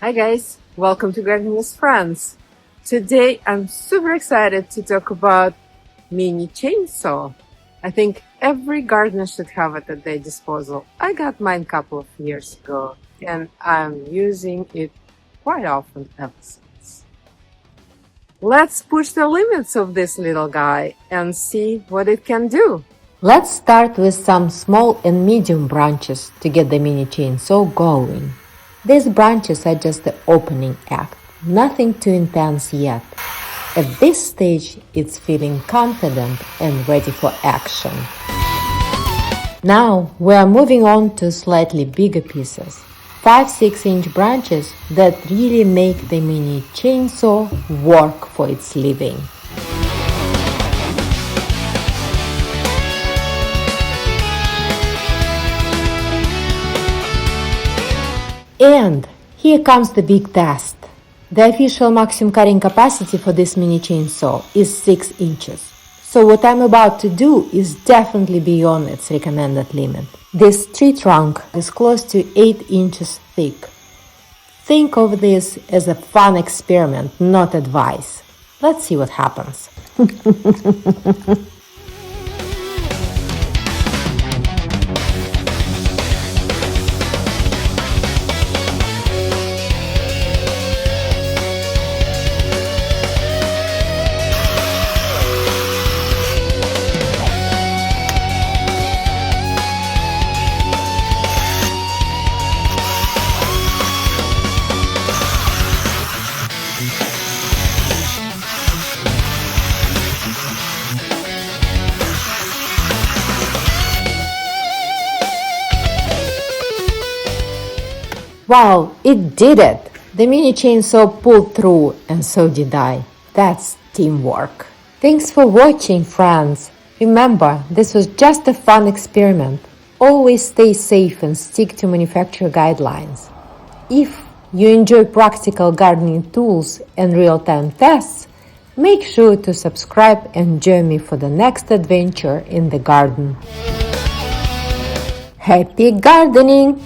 Hi guys, welcome to Gardening with Friends. Today I'm super excited to talk about mini chainsaw. I think every gardener should have it at their disposal. I got mine a couple of years ago and I'm using it quite often ever since. Let's push the limits of this little guy and see what it can do. Let's start with some small and medium branches to get the mini chainsaw going. These branches are just the opening act, nothing too intense yet. At this stage, it's feeling confident and ready for action. Now we are moving on to slightly bigger pieces, 5-6 inch branches that really make the mini chainsaw work for its living. And here comes the big test. The official maximum cutting capacity for this mini chainsaw is 6 inches. So what I'm about to do is definitely beyond its recommended limit. This tree trunk is close to 8 inches thick. Think of this as a fun experiment, not advice. Let's see what happens. Wow, it did it! The mini chainsaw pulled through, and so did I. That's teamwork. Thanks for watching, friends. Remember, this was just a fun experiment. Always stay safe and stick to manufacturer guidelines. If you enjoy practical gardening tools and real-time tests, make sure to subscribe and join me for the next adventure in the garden. Happy gardening!